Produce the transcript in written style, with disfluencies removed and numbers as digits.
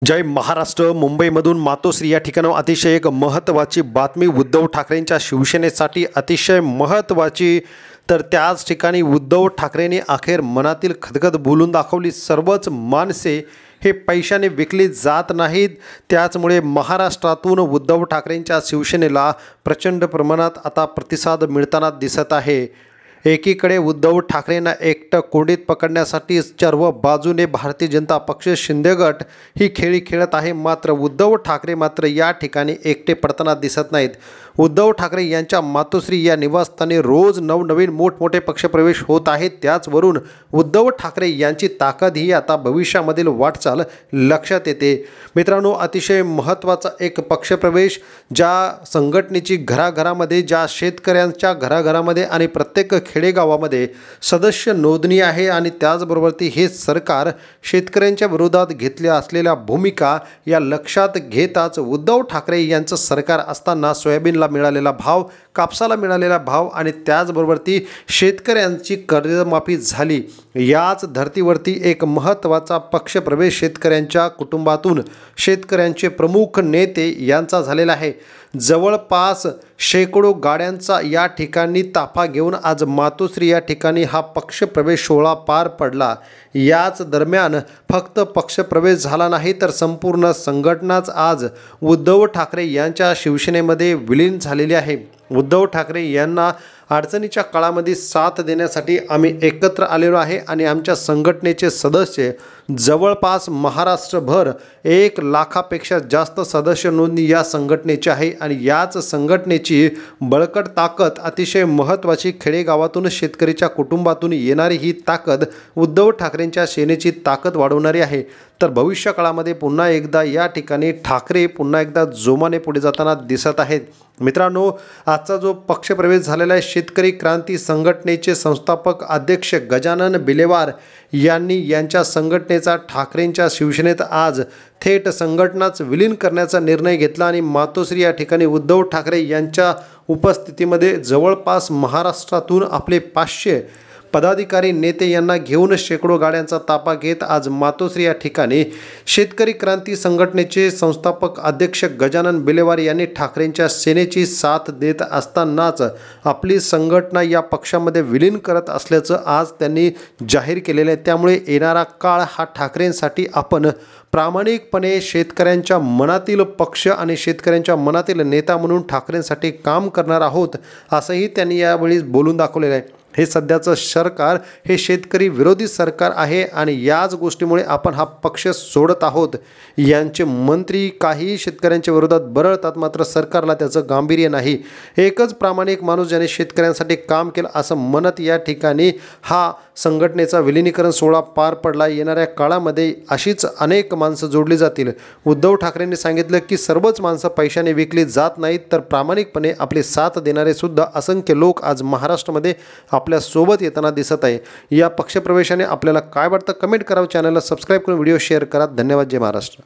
जय महाराष्ट्र। मुंबईमधून मातोश्री या ठिकाणी अतिशय एक महत्त्वाची बातमी उद्धव ठाकरेंच्या शिवसेनेसाठी अतिशय महत्त्वाची। तर त्याच ठिकाणी उद्धव ठाकरेंनी अखेर मनातील खदखद बोलून दाखवली। सर्वच माणसे हे पैशाने विकली जात नाहीत। त्याचमुळे महाराष्ट्रातून उद्धव ठाकरेंच्या शिवसेनेला प्रचंड प्रमाणात आता प्रतिसाद मिळताना दिसत आहे। एकीकडे उद्धव ठाकरेंना एकटं कोंडीत पकडण्यासाठी सर्व बाजूने भारतीय जनता पक्ष शिंदे गट ही खेळी खेळत आहे। मात्र उद्धव ठाकरे मात्र या ठिकाणी एकटे पडताना दिसत नाहीत। उद्धव ठाकरे यांच्या मातोश्री या निवासस्थानी रोज नवनवीन मोठमोठे पक्षप्रवेश होत आहेत। त्याचवरून उद्धव ठाकरे यांची ताकद ही आता भविष्यामधील वाटचाल लक्षात येते। मित्रांनो, अतिशय महत्त्वाचा एक पक्षप्रवेश ज्या संघटनेची घराघरामध्ये, ज्या शेतकऱ्यांच्या घराघरामध्ये आणि प्रत्येक खेडेगावामध्ये सदस्य नोंदणी आहे आणि त्याचबरोबर हे सरकार शेतकऱ्यांच्या विरोधात घेतल्या असलेल्या भूमिका या लक्षात घेताच उद्धव ठाकरे यांचं सरकार असताना सोयाबीनला मिळालेला भाव, कापसाला मिळालेला भाव आणि त्याचबरोबर शेतकऱ्यांची कर्जमाफी झाली। याच धर्तीवरती एक महत्त्वाचा पक्षप्रवेश शेतकऱ्यांच्या कुटुंबातून शेतकऱ्यांचे प्रमुख नेते यांचा झालेला आहे। जवळपास शेकडो गाड्यांचा या ठिकाणी ताफा घेऊन आज मातोश्री या ठिकाणी हा पक्षप्रवेश सोहळा पार पडला। याच दरम्यान फक्त पक्षप्रवेश झाला नाही तर संपूर्ण संघटनाच आज उद्धव ठाकरे यांच्या शिवसेनेमध्ये विलीन झालेली आहे। उद्धव ठाकरे यांना अडचणीच्या काळामध्ये साथ देण्यासाठी आम्ही एकत्र आलेलो आहे आणि आमच्या संघटनेचे सदस्य जवळपास महाराष्ट्रभर 1 लाखापेक्षा जास्त सदस्य नोंदणी या संघटनेची आहे आणि याच संघटनेची बळकट ताकद अतिशय महत्त्वाची खेडेगावातून शेतकरीच्या कुटुंबातून येणारी ही ताकद उद्धव ठाकरेंच्या सेनेची ताकद वाढवणारी आहे। तर भविष्य काळामध्ये पुन्हा एकदा या ठिकाणी ठाकरे पुन्हा एकदा जोमाने पुढे जाताना दिसत आहेत। मित्रांनो, आजचा जो पक्षप्रवेश झालेला आहे शेतकरी क्रांती संघटनेचे संस्थापक अध्यक्ष गजानन बिलेवार यांनी यांच्या संघटनेचा ठाकरेंच्या शिवसेनेत आज थेट संघटनाच विलीन करण्याचा निर्णय घेतला आणि मातोश्री या ठिकाणी उद्धव ठाकरे यांच्या उपस्थितीमध्ये जवळपास महाराष्ट्रातून आपले 500 पदाधिकारी नेते यांना घेऊन शेकडो गाड्यांचा ताफा घेत आज मातोश्री या ठिकाणी शेतकरी क्रांती संघटनेचे संस्थापक अध्यक्ष गजानन बिलेवार यांनी ठाकरेंच्या सेनेची साथ देत असतानाच आपली संघटना या पक्षामध्ये विलीन करत असल्याचं आज त्यांनी जाहीर केलेलं आहे। त्यामुळे येणारा काळ हा ठाकरेंसाठी आपण प्रामाणिकपणे शेतकऱ्यांच्या मनातील पक्ष आणि शेतकऱ्यांच्या मनातील नेता म्हणून ठाकरेंसाठी काम करणार आहोत असंही त्यांनी यावेळी बोलून दाखवलेलं आहे। हे सध्याचं सरकार हे शेतकरी विरोधी सरकार आहे आणि याच गोष्टीमुळे आपण हा पक्ष सोडत आहोत। यांचे मंत्री काही शेतकऱ्यांच्या विरोधात बरळतात मात्र सरकारला त्याचं गांभीर्य नाही। एकच प्रामाणिक माणूस ज्याने शेतकऱ्यांसाठी काम केलं असं म्हणत या ठिकाणी हा संघटनेचा विलीनीकरण सोहळा पार पडला। येणाऱ्या काळामध्ये अशीच अनेक माणसं जोडली जातील। उद्धव ठाकरेंनी सांगितलं की सर्वच माणसं पैशाने विकली जात नाहीत तर प्रामाणिकपणे आपली साथ देणारे सुद्धा असंख्य लोक आज महाराष्ट्रामध्ये आपल्या सोबत येताना दिसत आहे। या पक्षप्रवेशाने आपल्याला काय वाटतं कमेंट करा, चॅनलला सबस्क्राइब करून व्हिडिओ शेअर करा। धन्यवाद। जय महाराष्ट्र।